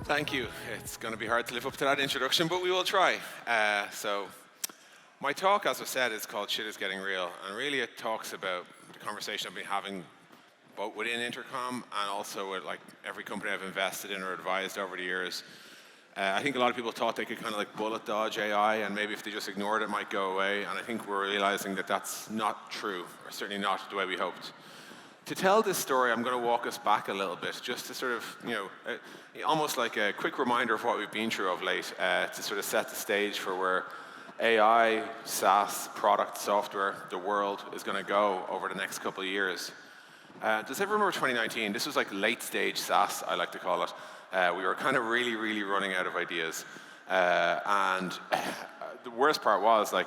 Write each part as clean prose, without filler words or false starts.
Thank you. It's going to be hard to live up to that introduction, but we will try. So my talk, as I said, is called Shit is Getting Real, and really it talks about the conversation I've been having both within Intercom and also with like every company I've invested in or advised over the years. I think a lot of people thought they could kind of like bullet dodge AI, and maybe if they just ignored it, it might go away. And I think we're realizing that that's not true, or certainly not the way we hoped. To tell this story, I'm going to walk us back a little bit, just to sort of, almost like a quick reminder of what we've been through of late, to sort of set the stage for where AI, SaaS, product, software, the world is going to go over the next couple of years. Does everyone remember 2019? This was like late stage SaaS, I like to call it. We were kind of really running out of ideas. And the worst part was, like,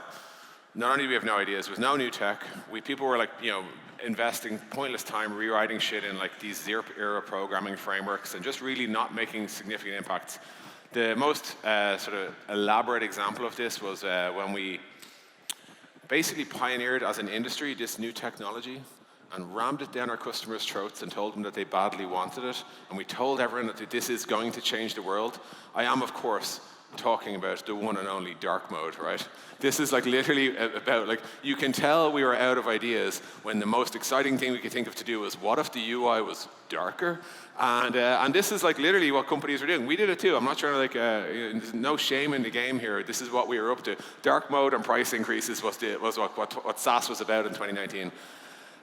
not only do we have no ideas, with no new tech, people were like, investing pointless time rewriting shit in like these zero-era programming frameworks and just really not making significant impacts. The most sort of elaborate example of this was when we basically pioneered as an industry this new technology and rammed it down our customers' throats and told them that they badly wanted it. And we told everyone that this is going to change the world. I am, of course, talking about the one and only dark mode, right? This is like literally about, like, you can tell we were out of ideas when the most exciting thing we could think of to do was, what if the UI was darker? And this is like literally what companies were doing. We did it too. I'm not trying to like, there's no shame in the game here. This is what we were up to. Dark mode and price increases was what SaaS was about in 2019.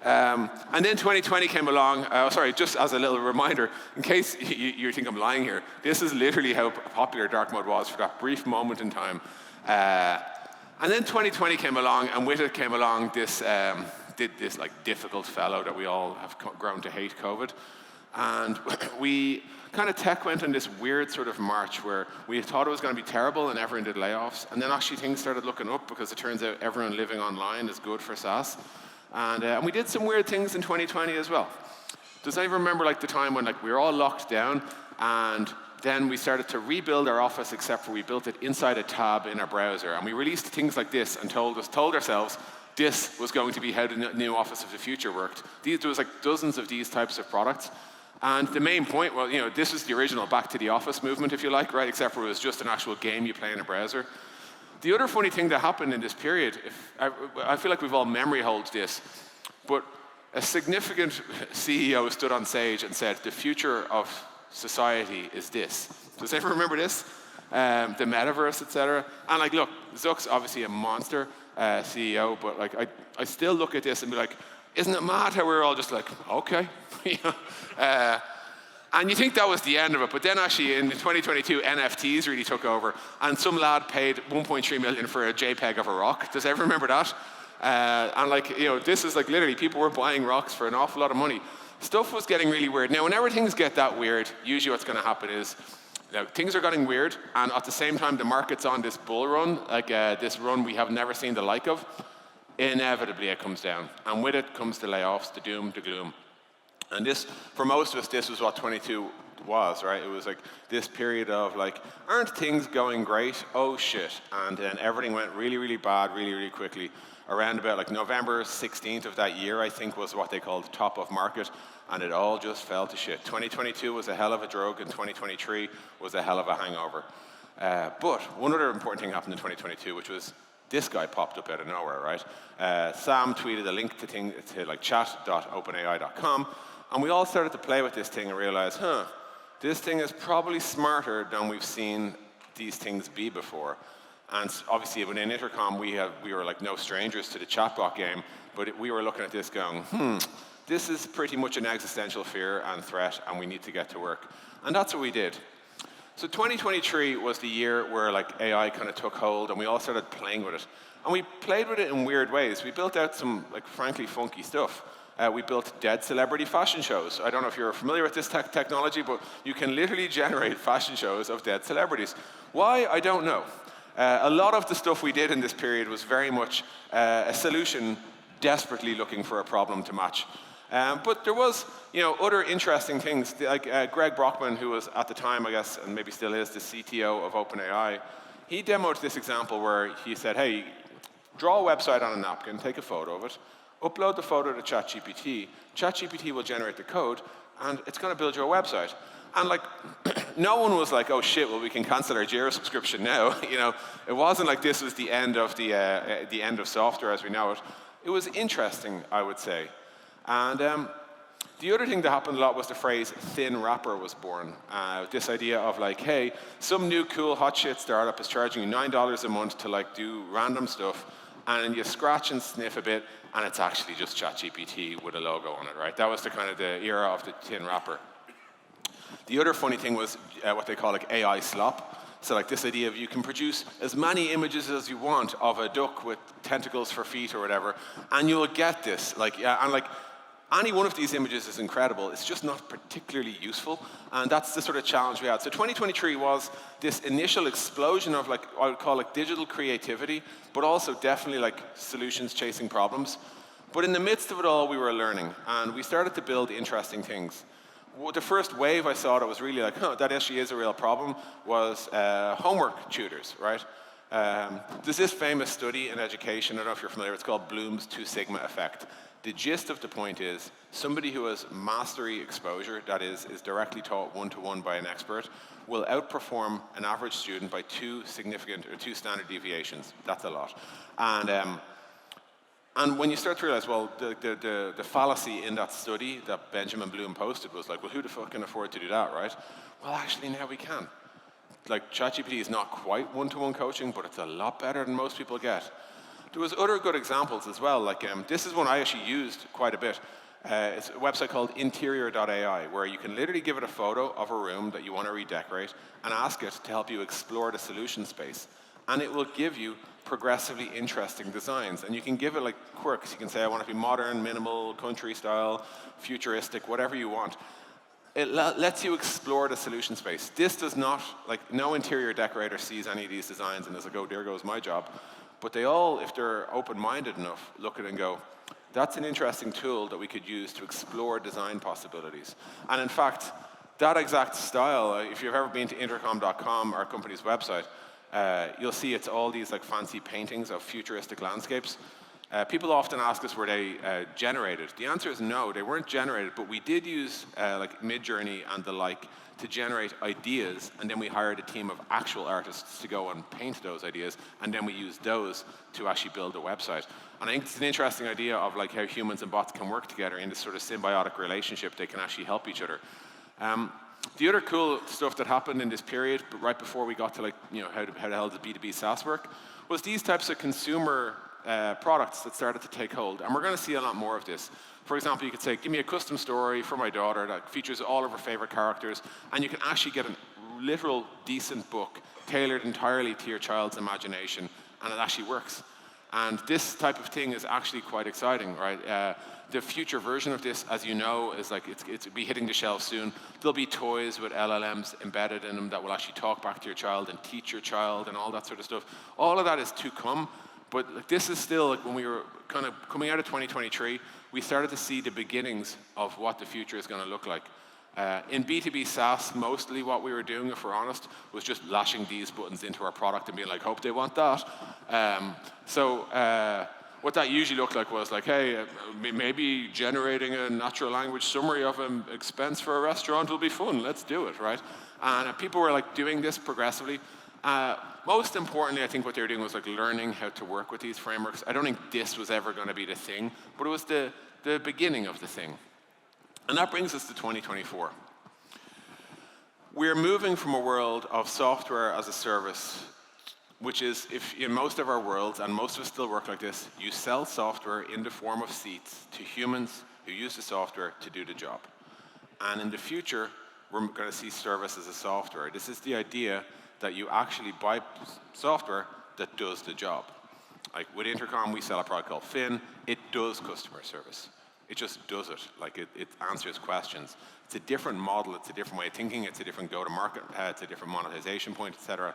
And then 2020 came along. Just as a little reminder, in case you think I'm lying here, this is literally how popular dark mode was for that brief moment in time. And then 2020 came along, and with it came along this like difficult fellow that we all have grown to hate, COVID. And we kind of tech went on this weird sort of march where we thought it was going to be terrible and everyone did layoffs. And then actually things started looking up because it turns out everyone living online is good for SaaS. And we did some weird things in 2020 as well. Does anyone remember like the time when like we were all locked down and then we started to rebuild our office, except for we built it inside a tab in our browser, and we released things like this and told ourselves this was going to be how the new office of the future worked. There was like dozens of these types of products. And the main point, well, this was the original back to the office movement, if you like, right? Except for it was just an actual game you play in a browser. The other funny thing that happened in this period, I feel like we've all memory holed this, but a significant CEO stood on stage and said, the future of society is this. Does anyone remember this? The metaverse, etc. And like, look, Zuck's obviously a monster CEO, but like, I still look at this and be like, isn't it mad how we're all just like, okay. And you think that was the end of it, but then actually in 2022, NFTs really took over, and some lad paid 1.3 million for a JPEG of a rock. Does everyone remember that? And like, this is like literally people were buying rocks for an awful lot of money. Stuff was getting really weird. Now, whenever things get that weird, usually what's going to happen is, things are getting weird, and at the same time, the market's on this bull run, like this run we have never seen the like of. Inevitably, it comes down, and with it comes the layoffs, the doom, the gloom. And this, for most of us, this was what 22 was, right? It was like this period of like, aren't things going great? Oh shit. And then everything went really bad, really quickly. Around about like November 16th of that year, I think, was what they called top of market, and it all just fell to shit. 2022 was a hell of a drug, and 2023 was a hell of a hangover. But one other important thing happened in 2022, which was this guy popped up out of nowhere, right? Sam tweeted a link to like chat.openai.com, and we all started to play with this thing and realize, this thing is probably smarter than we've seen these things be before. And obviously within Intercom, we were like no strangers to the chatbot game, but we were looking at this going, this is pretty much an existential fear and threat, and we need to get to work. And that's what we did. So 2023 was the year where like AI kind of took hold, and we all started playing with it. And we played with it in weird ways. We built out some like frankly funky stuff. We built dead celebrity fashion shows. I don't know if you're familiar with this technology, but you can literally generate fashion shows of dead celebrities. Why? I don't know. A lot of the stuff we did in this period was very much a solution desperately looking for a problem to match. But there was, other interesting things. Like Greg Brockman, who was at the time, I guess, and maybe still is, the CTO of OpenAI, he demoed this example where he said, hey, draw a website on a napkin, take a photo of it, upload the photo to ChatGPT. ChatGPT will generate the code, and it's going to build your website. And like, no one was like, oh shit, well we can cancel our Jira subscription now. It wasn't like this was the end of the end of software as we know it. It was interesting, I would say. And the other thing that happened a lot was the phrase thin wrapper was born. This idea of like, hey, some new cool hot shit startup is charging you $9 a month to like do random stuff, and you scratch and sniff a bit, and it's actually just ChatGPT with a logo on it, right? That was the kind of the era of the thin wrapper. The other funny thing was what they call like AI slop. So like this idea of you can produce as many images as you want of a duck with tentacles for feet or whatever, and you'll get this. Like, yeah, and like any one of these images is incredible. It's just not particularly useful, and that's the sort of challenge we had. So 2023 was this initial explosion of like I would call like digital creativity, but also definitely like solutions chasing problems. But in the midst of it all, we were learning, and we started to build interesting things. The first wave I saw that was really like, that actually is a real problem, was homework tutors, right? There's this famous study in education, I don't know if you're familiar, it's called Bloom's 2 sigma effect. The gist of the point is, somebody who has mastery exposure, that is directly taught one-to-one by an expert, will outperform an average student by 2 standard deviations. That's a lot. And when you start to realize, well, the fallacy in that study that Benjamin Bloom posted was like, well, who the fuck can afford to do that, right? Well, actually, now we can. Like, ChatGPT is not quite one-to-one coaching, but it's a lot better than most people get. There was other good examples as well. Like, this is one I actually used quite a bit. It's a website called interior.ai, where you can literally give it a photo of a room that you want to redecorate and ask it to help you explore the solution space. And it will give you progressively interesting designs. And you can give it like quirks. You can say, I want it to be modern, minimal, country style, futuristic, whatever you want. It lets you explore the solution space. This does not, like, no interior decorator sees any of these designs and is like, oh, there goes my job. But they all, if they're open-minded enough, look at it and go, that's an interesting tool that we could use to explore design possibilities. And in fact, that exact style, if you've ever been to Intercom.com, our company's website, you'll see it's all these like fancy paintings of futuristic landscapes. People often ask us, were they generated? The answer is no, they weren't generated, but we did use like Midjourney and the like to generate ideas, and then we hired a team of actual artists to go and paint those ideas, and then we used those to actually build a website. And I think it's an interesting idea of like how humans and bots can work together in this sort of symbiotic relationship. They can actually help each other. The other cool stuff that happened in this period, but right before we got to like, how the hell does B2B SaaS work, was these types of consumer products that started to take hold. And we're going to see a lot more of this. For example, you could say, give me a custom story for my daughter that features all of her favorite characters, and you can actually get a literal decent book tailored entirely to your child's imagination, and it actually works. And this type of thing is actually quite exciting, right? The future version of this, as you know, is like it's be hitting the shelves soon. There'll be toys with LLMs embedded in them that will actually talk back to your child and teach your child and all that sort of stuff. All of that is to come, but like, this is still like when we were kind of coming out of 2023, we started to see the beginnings of what the future is going to look like. In B2B SaaS, mostly what we were doing, if we're honest, was just lashing these buttons into our product and being like, hope they want that. What that usually looked like was like, hey, maybe generating a natural language summary of an expense for a restaurant will be fun. Let's do it, right? And people were like doing this progressively. Most importantly, I think what they were doing was like learning how to work with these frameworks. I don't think this was ever going to be the thing, but it was the beginning of the thing. And that brings us to 2024. We're moving from a world of software as a service, which is, if in most of our worlds, and most of us still work like this, you sell software in the form of seats to humans who use the software to do the job. And in the future, we're going to see service as a software. This is the idea that you actually buy software that does the job. Like with Intercom, we sell a product called Fin. It does customer service. It just does it. Like it answers questions. It's a different model. It's a different way of thinking. It's a different go-to-market. It's a different monetization point, etc.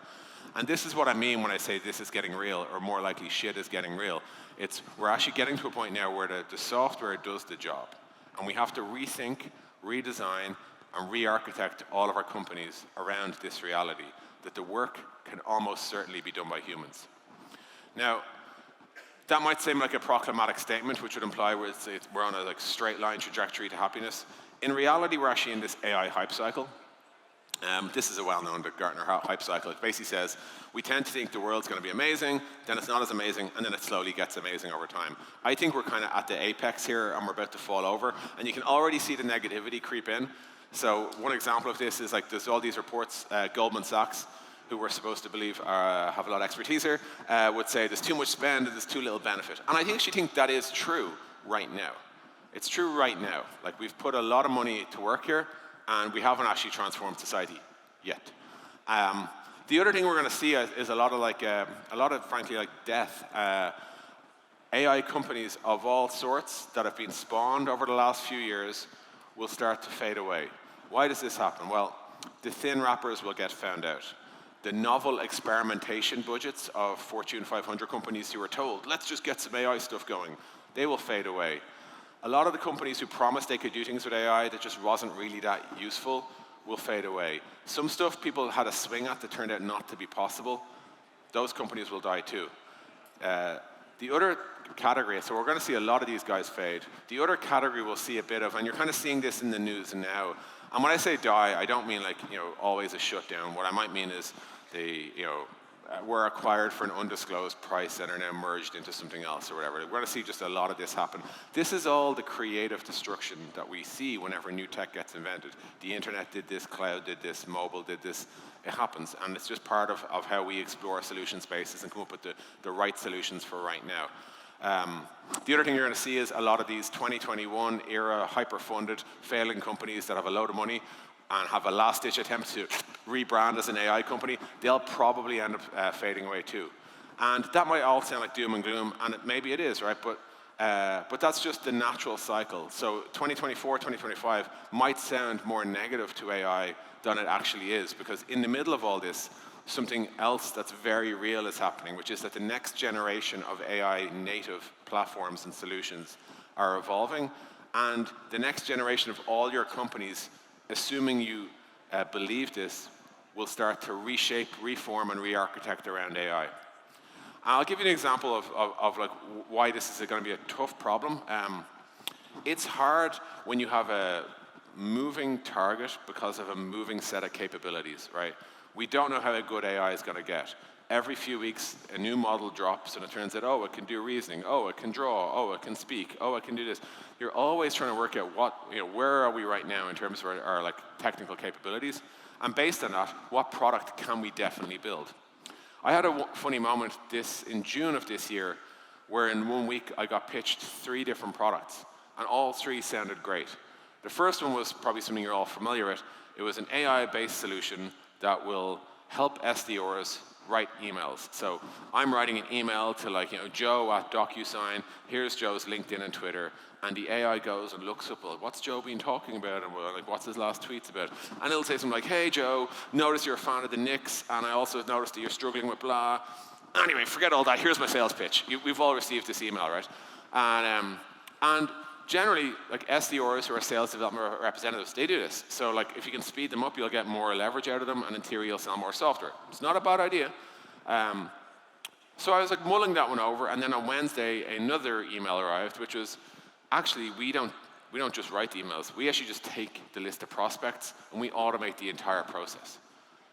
And this is what I mean when I say this is getting real, or more likely shit is getting real. We're actually getting to a point now where the software does the job. And we have to rethink, redesign, and re-architect all of our companies around this reality, that the work can almost certainly be done by humans. Now, that might seem like a proclamatic statement, which would imply we're on a like straight line trajectory to happiness. In reality, we're actually in this AI hype cycle. This is a well-known Gartner hype cycle. It basically says, we tend to think the world's going to be amazing, then it's not as amazing, and then it slowly gets amazing over time. I think we're kind of at the apex here, and we're about to fall over, and you can already see the negativity creep in. So one example of this is like there's all these reports, Goldman Sachs, who we're supposed to believe have a lot of expertise here, would say there's too much spend and there's too little benefit. And I actually think that is true right now. It's true right now. Like, we've put a lot of money to work here, and we haven't actually transformed society yet. The other thing we're going to see is a lot of frankly, like death. AI companies of all sorts that have been spawned over the last few years will start to fade away. Why does this happen? Well, the thin wrappers will get found out. The novel experimentation budgets of Fortune 500 companies who are told, let's just get some AI stuff going, they will fade away. A lot of the companies who promised they could do things with AI that just wasn't really that useful will fade away. Some stuff people had a swing at that turned out not to be possible, those companies will die too. The other category, so we're going to see a lot of these guys fade. The other category we'll see a bit of, and you're kind of seeing this in the news now, and when I say die, I don't mean like, always a shutdown. What I might mean is they, were acquired for an undisclosed price and are now merged into something else or whatever. We're going to see just a lot of this happen. This is all the creative destruction that we see whenever new tech gets invented. The internet did this, cloud did this, mobile did this. It happens, and it's just part of how we explore solution spaces and come up with the right solutions for right now. The other thing you're going to see is a lot of these 2021 era hyper-funded failing companies that have a load of money and have a last-ditch attempt to rebrand as an AI company, they'll probably end up fading away too. And that might all sound like doom and gloom, and maybe it is, right? But that's just the natural cycle. So 2024, 2025 might sound more negative to AI than it actually is, because in the middle of all this, something else that's very real is happening, which is that the next generation of AI native platforms and solutions are evolving, and the next generation of all your companies, assuming you believe this, will start to reshape, reform, and re-architect around AI. I'll give you an example of like why this is going to be a tough problem. It's hard when you have a moving target because of a moving set of capabilities, right? We don't know how good AI is going to get. Every few weeks, a new model drops, and it turns out, oh, it can do reasoning, oh, it can draw, oh, it can speak, oh, it can do this. You're always trying to work out where are we right now in terms of our like technical capabilities, and based on that, what product can we definitely build? I had a funny moment in June of this year, where in 1 week I got pitched 3 different products, and all 3 sounded great. The first one was probably something you're all familiar with. It was an AI-based solution that will help SDRs write emails. So I'm writing an email to Joe at DocuSign. Here's Joe's LinkedIn and Twitter. And the AI goes and looks up, well, what's Joe been talking about? And like, what's his last tweets about? And it'll say something like, hey, Joe, notice you're a fan of the Knicks, and I also noticed that you're struggling with blah. Anyway, forget all that. Here's my sales pitch. We've all received this email, right? And generally, like SDRs who are sales development representatives, they do this. So like, if you can speed them up, you'll get more leverage out of them, and in theory, you'll sell more software. It's not a bad idea. So I was like mulling that one over, and then on Wednesday, another email arrived, which was, actually, we don't just write the emails. We actually just take the list of prospects, and we automate the entire process.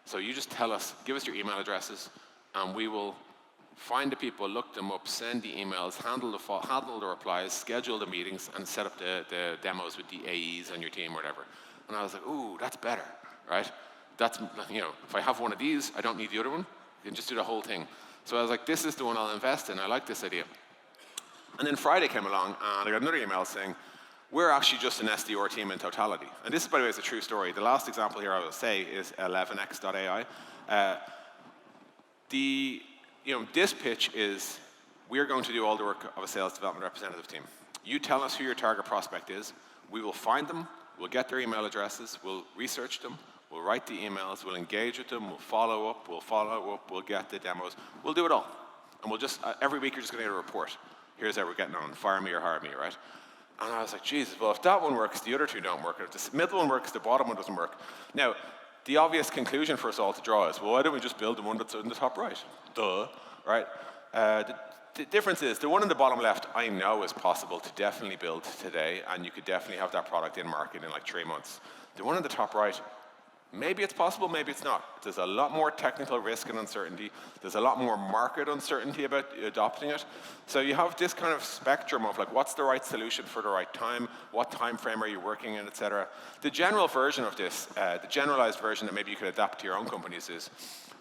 So you just tell us, give us your email addresses, and we will find the people, look them up, send the emails, handle the replies, schedule the meetings, and set up the demos with the AEs on your team or whatever. And I was like, ooh, that's better, right? That's, if I have one of these, I don't need the other one. I can just do the whole thing. So I was like, this is the one I'll invest in. I like this idea. And then Friday came along, and I got another email saying, we're actually just an SDR team in totality. And this, by the way, is a true story. The last example here I will say is 11x.ai. This pitch is, we're going to do all the work of a sales development representative team. You tell us who your target prospect is. We will find them. We'll get their email addresses. We'll research them. We'll write the emails. We'll engage with them. We'll follow up. We'll get the demos. We'll do it all. And we'll just, every week you're just going to get a report. Here's how we're getting on. Fire me or hire me, right? And I was like, Jesus, well, if that one works, the other 2 don't work. If the middle one works, the bottom one doesn't work. Now, the obvious conclusion for us all to draw is, well, why don't we just build the one that's in the top right? Duh, right? The difference is, the one in the bottom left, I know is possible to definitely build today, and you could definitely have that product in market in like 3 months. The one in the top right, Maybe it's possible, maybe it's not. There's a lot more technical risk and uncertainty. There's a lot more market uncertainty about adopting it. So you have this kind of spectrum of like, what's the right solution for the right time? What time frame are you working in, et cetera. The general version of this, the generalized version that maybe you could adapt to your own companies is,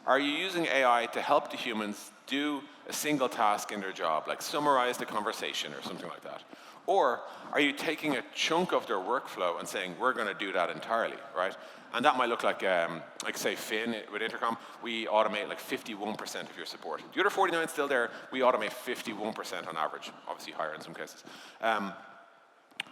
are you using AI to help the humans do a single task in their job, like summarize the conversation or something like that? Or are you taking a chunk of their workflow and saying, we're going to do that entirely, right? And that might look like say Finn with Intercom, we automate like 51% of your support. The other 49 is still there, we automate 51% on average, obviously higher in some cases.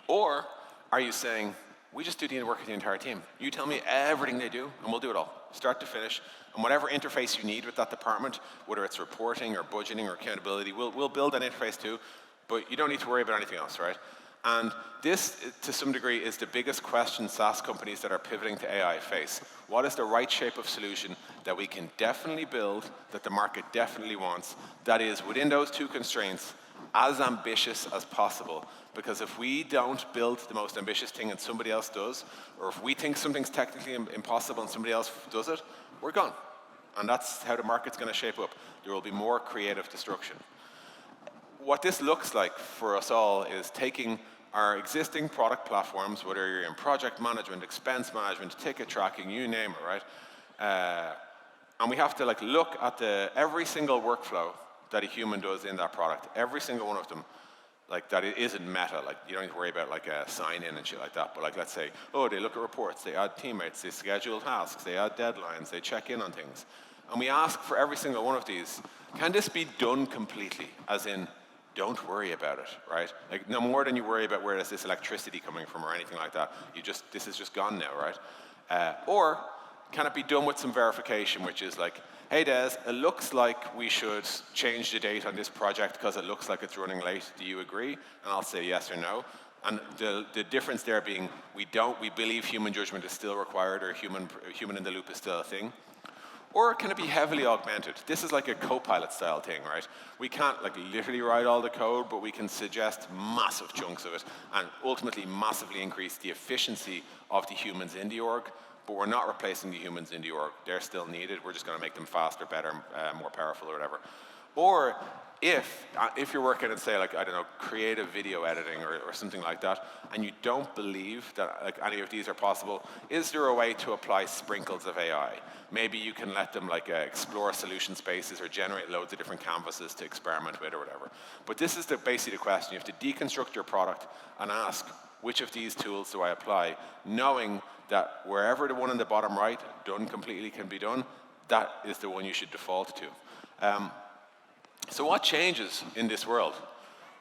Or are you saying, we just do the work of the entire team. You tell me everything they do, and we'll do it all, start to finish. And whatever interface you need with that department, whether it's reporting or budgeting or accountability, we'll build that interface too, but you don't need to worry about anything else, right? And this, to some degree, is the biggest question SaaS companies that are pivoting to AI face. What is the right shape of solution that we can definitely build, that the market definitely wants, that is, within those two constraints, as ambitious as possible? Because if we don't build the most ambitious thing and somebody else does, or if we think something's technically impossible and somebody else does it, we're gone. And that's how the market's going to shape up. There will be more creative destruction. What this looks like for us all is taking our existing product platforms, whether you're in project management, expense management, ticket tracking, you name it, right? And we have to like look at every single workflow that a human does in that product, every single one of them, like that it isn't meta, like you don't need to worry about like a sign-in and shit like that, but like let's say, oh, they look at reports, they add teammates, they schedule tasks, they add deadlines, they check in on things. And we ask for every single one of these, can this be done completely, as in, don't worry about it, right? Like no more than you worry about where is this electricity coming from or anything like that. This is just gone now, right? Or can it be done with some verification, which is like, hey Des, it looks like we should change the date on this project because it looks like it's running late. Do you agree? And I'll say yes or no. And the difference there being, we believe human judgment is still required, or human in the loop is still a thing. Or can it be heavily augmented? This is like a co-pilot style thing, right? We can't like literally write all the code, but we can suggest massive chunks of it and ultimately massively increase the efficiency of the humans in the org, but we're not replacing the humans in the org. They're still needed. We're just going to make them faster, better, more powerful or whatever. Or if you're working in, say, like, I don't know, creative video editing or something like that, and you don't believe that like any of these are possible, is there a way to apply sprinkles of AI? Maybe you can let them like explore solution spaces or generate loads of different canvases to experiment with or whatever. But this is basically the question. You have to deconstruct your product and ask, which of these tools do I apply, knowing that wherever the one in the bottom right, done completely, can be done, that is the one you should default to. So what changes in this world?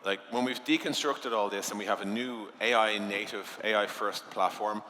Like when we've deconstructed all this and we have a new AI native, AI first platform,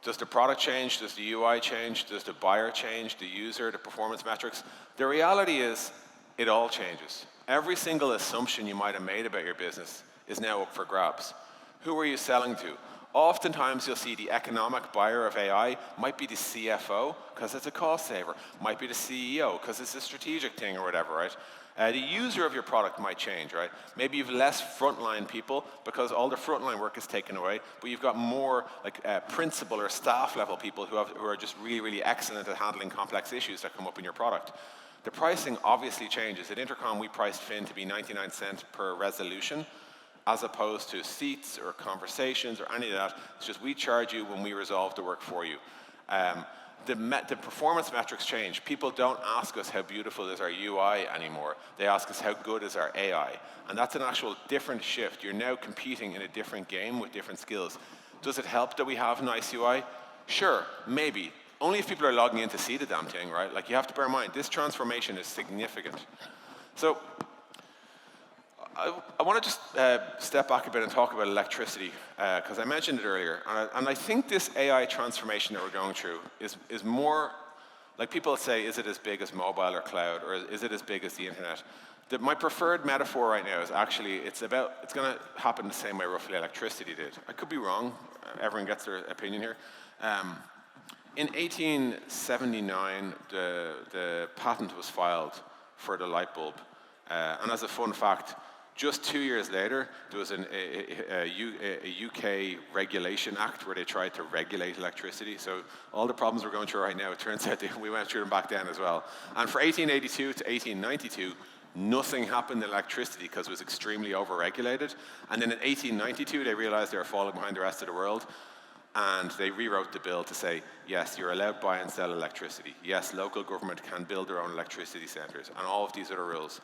does the product change? Does the UI change? Does the buyer change? The user, the performance metrics? The reality is it all changes. Every single assumption you might have made about your business is now up for grabs. Who are you selling to? Oftentimes you'll see the economic buyer of AI might be the CFO because it's a cost saver, might be the CEO because it's a strategic thing or whatever, right? The user of your product might change, right? Maybe you've less frontline people because all the frontline work is taken away, but you've got more like principal or staff level people who are just really, really excellent at handling complex issues that come up in your product. The pricing obviously changes. At Intercom, we priced Finn to be 99 cents per resolution, as opposed to seats or conversations or any of that. It's just we charge you when we resolve the work for you. The performance metrics change. People don't ask us how beautiful is our UI anymore. They ask us how good is our AI. And that's an actual different shift. You're now competing in a different game with different skills. Does it help that we have nice UI? Sure, maybe. Only if people are logging in to see the damn thing, right? Like you have to bear in mind, this transformation is significant. So I want to just step back a bit and talk about electricity, because I mentioned it earlier. And I think this AI transformation that we're going through is more, like people say, is it as big as mobile or cloud, or is it as big as the internet? My preferred metaphor right now is actually, it's going to happen the same way roughly electricity did. I could be wrong. Everyone gets their opinion here. In 1879, the patent was filed for the light bulb. And as a fun fact, Just 2 years later, there was a UK regulation act where they tried to regulate electricity. So all the problems we're going through right now, it turns out we went through them back then as well. And for 1882 to 1892, nothing happened in electricity because it was extremely over-regulated. And then in 1892, they realized they were falling behind the rest of the world. And they rewrote the bill to say, yes, you're allowed to buy and sell electricity. Yes, local government can build their own electricity centers, and all of these other rules.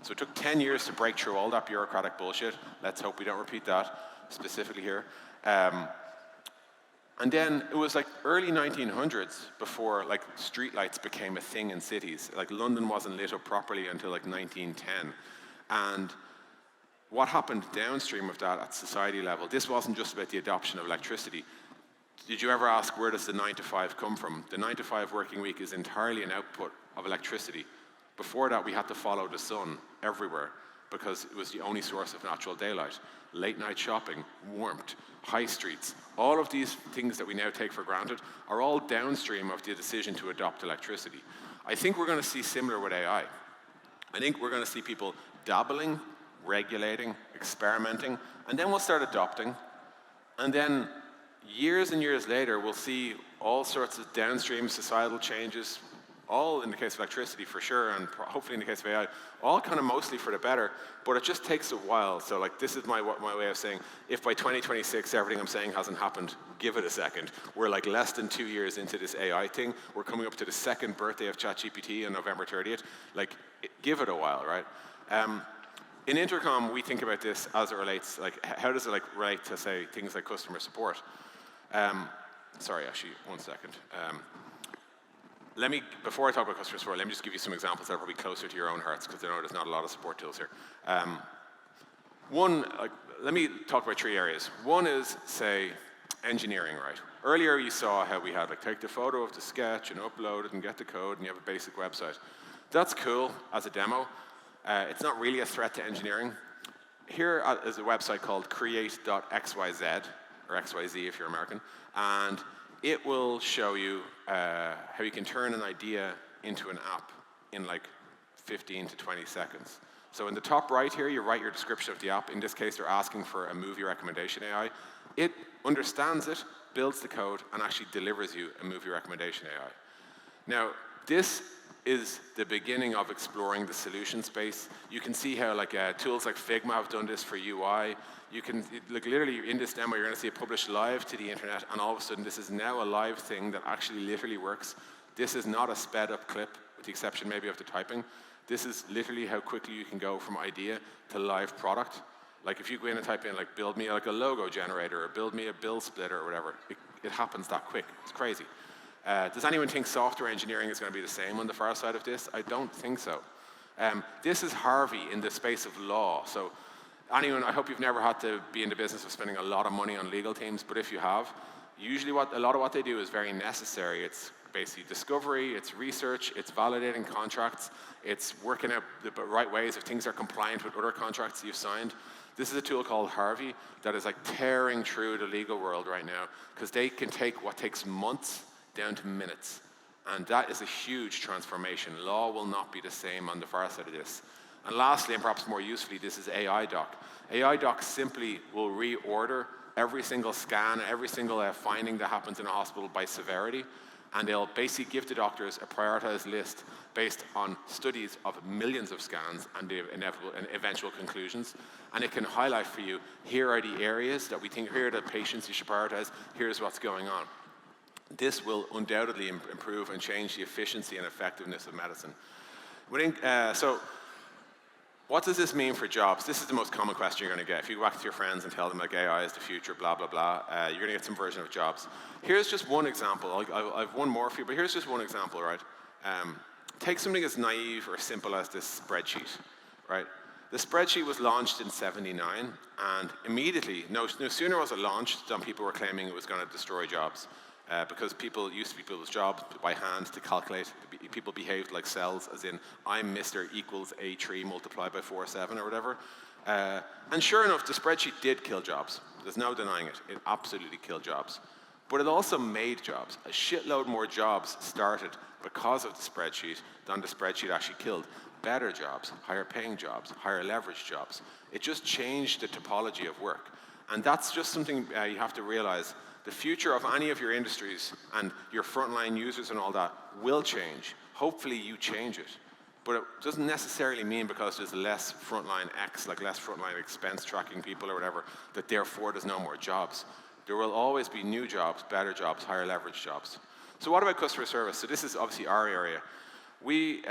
So it took 10 years to break through all that bureaucratic bullshit. Let's hope we don't repeat that, specifically here. And then it was like early 1900s before like streetlights became a thing in cities. Like London wasn't lit up properly until like 1910. And what happened downstream of that at society level, this wasn't just about the adoption of electricity. Did you ever ask where does the 9 to 5 come from? The 9 to 5 working week is entirely an output of electricity. Before that, we had to follow the sun everywhere because it was the only source of natural daylight. Late night shopping, warmth, high streets, all of these things that we now take for granted are all downstream of the decision to adopt electricity. I think we're going to see similar with AI. I think we're going to see people dabbling, regulating, experimenting, and then we'll start adopting. And then years and years later, we'll see all sorts of downstream societal changes, all in the case of electricity for sure, and hopefully in the case of AI, all kind of mostly for the better, but it just takes a while. So like this is my way of saying, if by 2026 everything I'm saying hasn't happened, give it a second. We're like less than 2 years into this AI thing. We're coming up to the second birthday of ChatGPT on November 30th. Like, give it a while, right? In Intercom, we think about this as it relates, like how does it like relate to say things like customer support? Sorry, actually, one second. Before I talk about customer support, let me just give you some examples that are probably closer to your own hearts, because I know there's not a lot of support tools here. Let me talk about 3 areas. One is, say, engineering, right? Earlier you saw how we had like take the photo of the sketch and upload it and get the code and you have a basic website. That's cool as a demo. It's not really a threat to engineering. Here is a website called create.xyz, or XYZ if you're American, and it will show you how you can turn an idea into an app in like 15 to 20 seconds. So in the top right here, you write your description of the app. In this case, they're asking for a movie recommendation AI. It understands it, builds the code, and actually delivers you a movie recommendation AI. Now, this is the beginning of exploring the solution space. You can see how like tools like Figma have done this for UI. You can, like literally in this demo, you're going to see it published live to the internet, and all of a sudden this is now a live thing that actually literally works. This is not a sped up clip, with the exception maybe of the typing. This is literally how quickly you can go from idea to live product. Like if you go in and type in like build me like a logo generator, or build me a bill splitter or whatever, it happens that quick. It's crazy. Does anyone think software engineering is going to be the same on the far side of this? I don't think so. This is Harvey in the space of law. So anyone, I hope you've never had to be in the business of spending a lot of money on legal teams, but if you have, usually a lot of what they do is very necessary. It's basically discovery, it's research, it's validating contracts, it's working out the right ways if things are compliant with other contracts you've signed. This is a tool called Harvey that is like tearing through the legal world right now, because they can take what takes months down to minutes. And that is a huge transformation. Law will not be the same on the far side of this. And lastly, and perhaps more usefully, this is AI Doc. AI Doc simply will reorder every single scan, every single finding that happens in a hospital by severity, and they'll basically give the doctors a prioritized list based on studies of millions of scans and the inevitable and eventual conclusions. And it can highlight for you, here are the areas that we think, here are the patients you should prioritize, here's what's going on. This will undoubtedly improve and change the efficiency and effectiveness of medicine. So what does this mean for jobs? This is the most common question you're going to get. If you go back to your friends and tell them like AI is the future, blah, blah, blah, you're going to get some version of jobs. Here's just one example. I've one more for you, but here's just one example, right? Take something as naive or simple as this spreadsheet, right? The spreadsheet was launched in '79, and immediately, no sooner was it launched than people were claiming it was going to destroy jobs. Because people used to be people's jobs by hand to calculate. People behaved like cells, as in, I'm Mr. equals A3 multiplied by 47 or whatever. And sure enough, the spreadsheet did kill jobs. There's no denying it. It absolutely killed jobs. But it also made jobs. A shitload more jobs started because of the spreadsheet than the spreadsheet actually killed. better jobs, higher paying jobs, higher leverage jobs. It just changed the topology of work. And that's just something you have to realize. The future of any of your industries and your frontline users and all that will change. Hopefully you change it. But it doesn't necessarily mean because there's less frontline X, like less frontline expense tracking people or whatever, that therefore there's no more jobs. There will always be new jobs, better jobs, higher leverage jobs. So what about customer service? So this is obviously our area. We've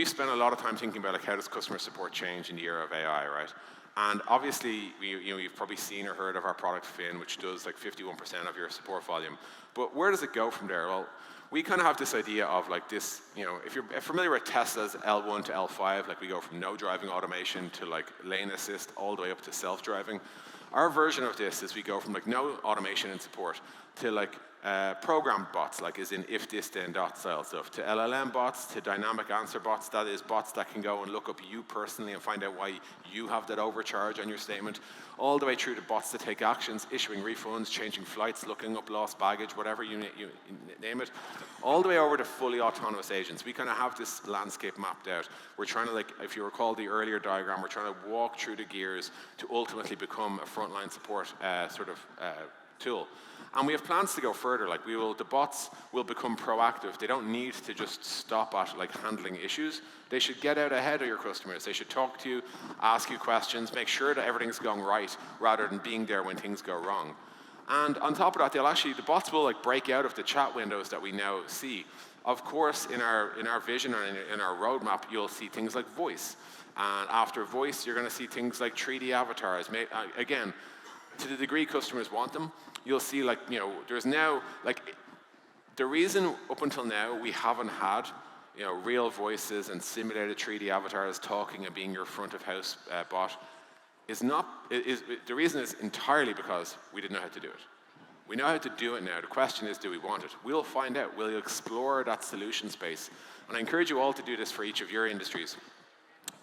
spent a lot of time thinking about like how does customer support change in the era of AI, right? And obviously, you've probably seen or heard of our product Fin, which does like 51% of your support volume. But where does it go from there? Well, we kind of have this idea of like this, if you're familiar with Tesla's L1 to L5, like we go from no driving automation to like lane assist all the way up to self-driving. Our version of this is we go from like no automation and support to like program bots, like is in if this then dot style stuff, to LLM bots, to dynamic answer bots, that is bots that can go and look up you personally and find out why you have that overcharge on your statement, all the way through to bots that take actions, issuing refunds, changing flights, looking up lost baggage, whatever you name it, all the way over to fully autonomous agents. We kind of have this landscape mapped out. We're trying to, like, if you recall the earlier diagram, we're trying to walk through the gears to ultimately become a frontline support tool. And we have plans to go further. Like the bots will become proactive. They don't need to just stop at like handling issues. They should get out ahead of your customers. They should talk to you, ask you questions, make sure that everything's going right, rather than being there when things go wrong. And on top of that, the bots will like break out of the chat windows that we now see. Of course, in our vision and in our roadmap, you'll see things like voice. And after voice, you're going to see things like 3D avatars. Again, to the degree customers want them, you'll see there's now, the reason up until now we haven't had, real voices and simulated 3D avatars talking and being your front of house bot the reason is entirely because we didn't know how to do it. We know how to do it now. The question is, do we want it? We'll find out. We'll explore that solution space. And I encourage you all to do this for each of your industries.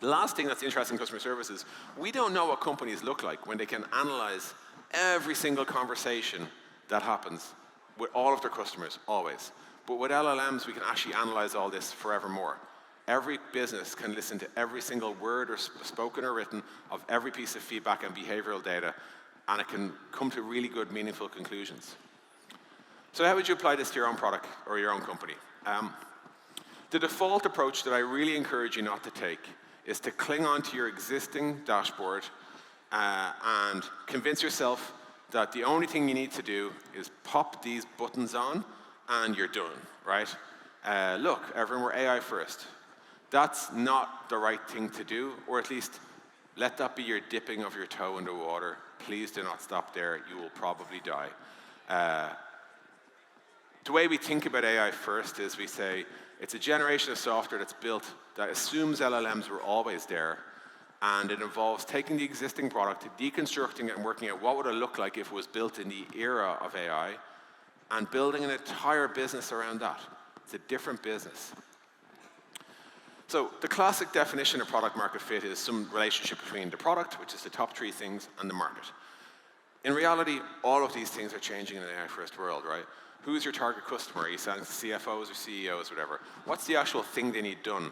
The last thing that's interesting in customer service is we don't know what companies look like when they can analyze every single conversation that happens with all of their customers, always. But with LLMs, we can actually analyze all this forevermore. Every business can listen to every single word or spoken or written of every piece of feedback and behavioral data, and it can come to really good, meaningful conclusions. So how would you apply this to your own product or your own company? The default approach that I really encourage you not to take is to cling on to your existing dashboard and convince yourself that the only thing you need to do is pop these buttons on and you're done, right? Look, everyone, we're AI first. That's not the right thing to do, or at least let that be your dipping of your toe in the water. Please do not stop there. You will probably die. The way we think about AI first is we say it's a generation of software that's built that assumes LLMs were always there, and it involves taking the existing product, deconstructing it, and working out what would it look like if it was built in the era of AI, and building an entire business around that. It's a different business. So the classic definition of product market fit is some relationship between the product, which is the top three things, and the market. In reality, all of these things are changing in an AI-first world, right? Who's your target customer? Are you selling to CFOs or CEOs, whatever? What's the actual thing they need done?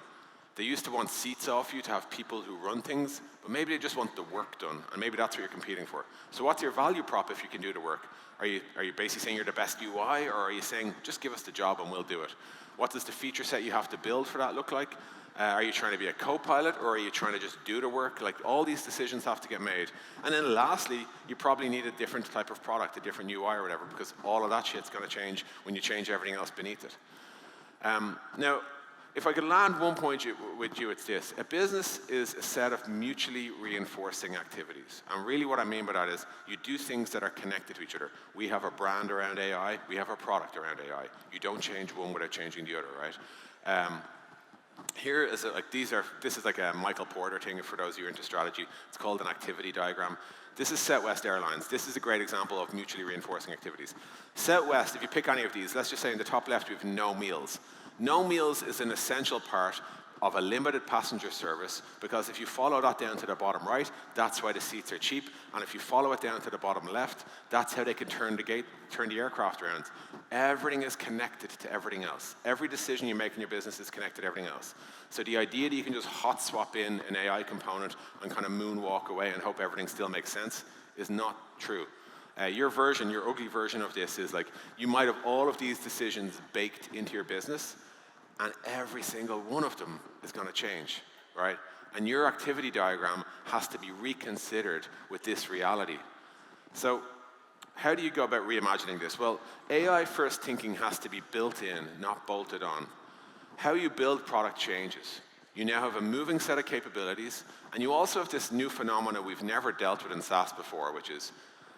They used to want seats off you to have people who run things, but maybe they just want the work done, and maybe that's what you're competing for. So what's your value prop if you can do the work? Are you basically saying you're the best UI, or are you saying, just give us the job and we'll do it? What does the feature set you have to build for that look like? Are you trying to be a co-pilot, or are you trying to just do the work? Like, all these decisions have to get made. And then lastly, you probably need a different type of product, a different UI or whatever, because all of that shit's going to change when you change everything else beneath it. Now, if I could land one point with you, it's this. A business is a set of mutually reinforcing activities. And really what I mean by that is you do things that are connected to each other. We have a brand around AI. We have a product around AI. You don't change one without changing the other, right? Here is this is like a Michael Porter thing for those of you into strategy. It's called an activity diagram. This is Southwest Airlines. This is a great example of mutually reinforcing activities. Southwest, if you pick any of these, let's just say in the top left we have no meals. No meals is an essential part of a limited passenger service, because if you follow that down to the bottom right, that's why the seats are cheap, and if you follow it down to the bottom left, that's how they can turn the aircraft around. Everything is connected to everything else. Every decision you make in your business is connected to everything else. So the idea that you can just hot swap in an AI component and kind of moonwalk away and hope everything still makes sense is not true. Your ugly version of this is like, you might have all of these decisions baked into your business, and every single one of them is going to change, right? And your activity diagram has to be reconsidered with this reality. So how do you go about reimagining this? Well, AI-first thinking has to be built in, not bolted on. How you build product changes. You now have a moving set of capabilities, and you also have this new phenomena we've never dealt with in SaaS before, which is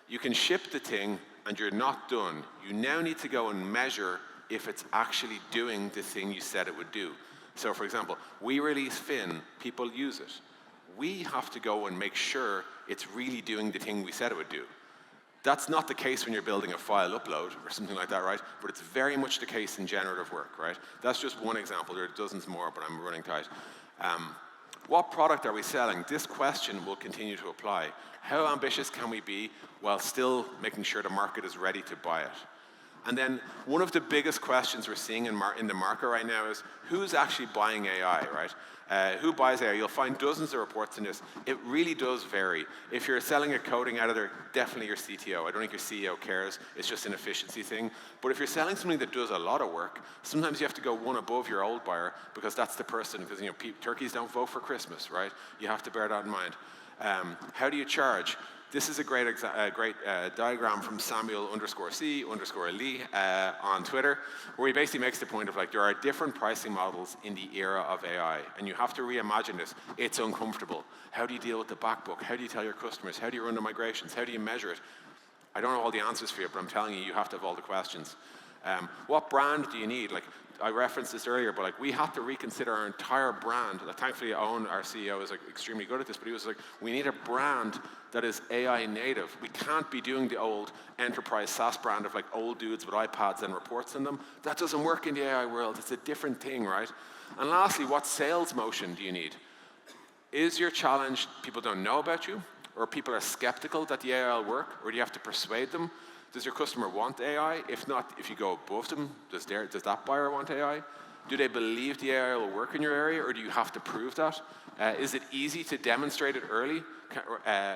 you can ship the thing and you're not done. You now need to go and measure if it's actually doing the thing you said it would do. So for example, we release Fin, people use it. We have to go and make sure it's really doing the thing we said it would do. That's not the case when you're building a file upload or something like that, right? But it's very much the case in generative work, right? That's just one example. There are dozens more, but I'm running tight. What product are we selling? This question will continue to apply. How ambitious can we be while still making sure the market is ready to buy it? And then one of the biggest questions we're seeing in the market right now is who's actually buying AI, right? Who buys AI? You'll find dozens of reports in this. It really does vary. If you're selling a coding editor, definitely your CTO. I don't think your CEO cares. It's just an efficiency thing. But if you're selling something that does a lot of work, sometimes you have to go one above your old buyer because that's the person, because turkeys don't vote for Christmas, right? You have to bear that in mind. How do you charge? This is a great diagram from Samuel_C_Lee on Twitter, where he basically makes the point of like, there are different pricing models in the era of AI, and you have to reimagine this. It's uncomfortable. How do you deal with the back book? How do you tell your customers? How do you run the migrations? How do you measure it? I don't have all the answers for you, but I'm telling you, you have to have all the questions. What brand do you need? Like, I referenced this earlier, but like we have to reconsider our entire brand. Thankfully, Owen, our CEO, is like extremely good at this, but he was like, we need a brand that is AI native. We can't be doing the old enterprise SaaS brand of like old dudes with iPads and reports in them. That doesn't work in the AI world. It's a different thing, right? And lastly, what sales motion do you need? Is your challenge people don't know about you, or people are skeptical that the AI will work, or do you have to persuade them? Does your customer want AI? If not, if you go above them, does that buyer want AI? Do they believe the AI will work in your area, or do you have to prove that? Is it easy to demonstrate it early?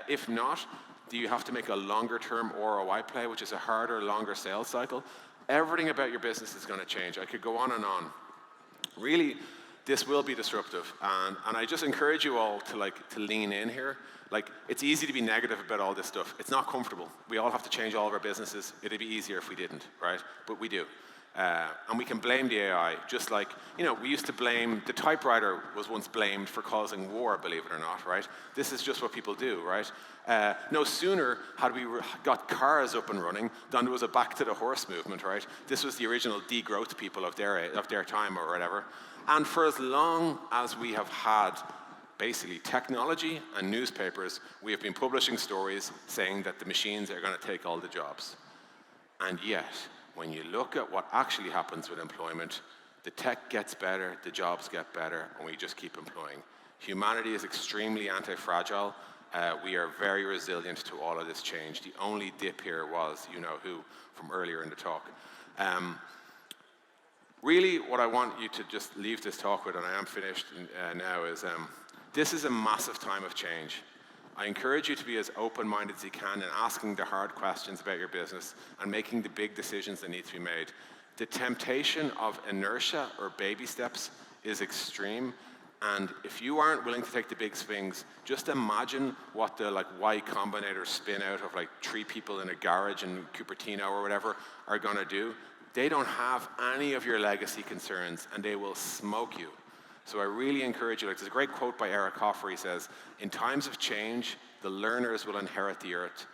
If not, do you have to make a longer-term ROI play, which is a harder, longer sales cycle? Everything about your business is going to change. I could go on and on. Really, this will be disruptive, and I just encourage you all to lean in here. Like, it's easy to be negative about all this stuff. It's not comfortable. We all have to change all of our businesses. It'd be easier if we didn't, right? But we do. And we can blame the AI, just like, we used to blame, the typewriter was once blamed for causing war, believe it or not, right? This is just what people do, right? No sooner had we got cars up and running than there was a back to the horse movement, right? This was the original degrowth people of their time or whatever. And for as long as we have had basically technology and newspapers, we have been publishing stories saying that the machines are going to take all the jobs. And yet, when you look at what actually happens with employment, the tech gets better, the jobs get better, and we just keep employing. Humanity is extremely anti-fragile. We are very resilient to all of this change. The only dip here was, who, from earlier in the talk. Really, what I want you to just leave this talk with, and I am finished now, is this is a massive time of change. I encourage you to be as open-minded as you can in asking the hard questions about your business and making the big decisions that need to be made. The temptation of inertia or baby steps is extreme, and if you aren't willing to take the big swings, just imagine what the Y Combinator spin out of 3 people in a garage in Cupertino or whatever are going to do. They don't have any of your legacy concerns, and they will smoke you. So I really encourage you, there's a great quote by Eric Hoffer. He says, in times of change, the learners will inherit the earth,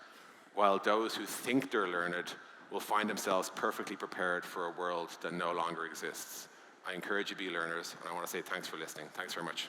while those who think they're learned will find themselves perfectly prepared for a world that no longer exists. I encourage you to be learners, and I want to say thanks for listening. Thanks very much.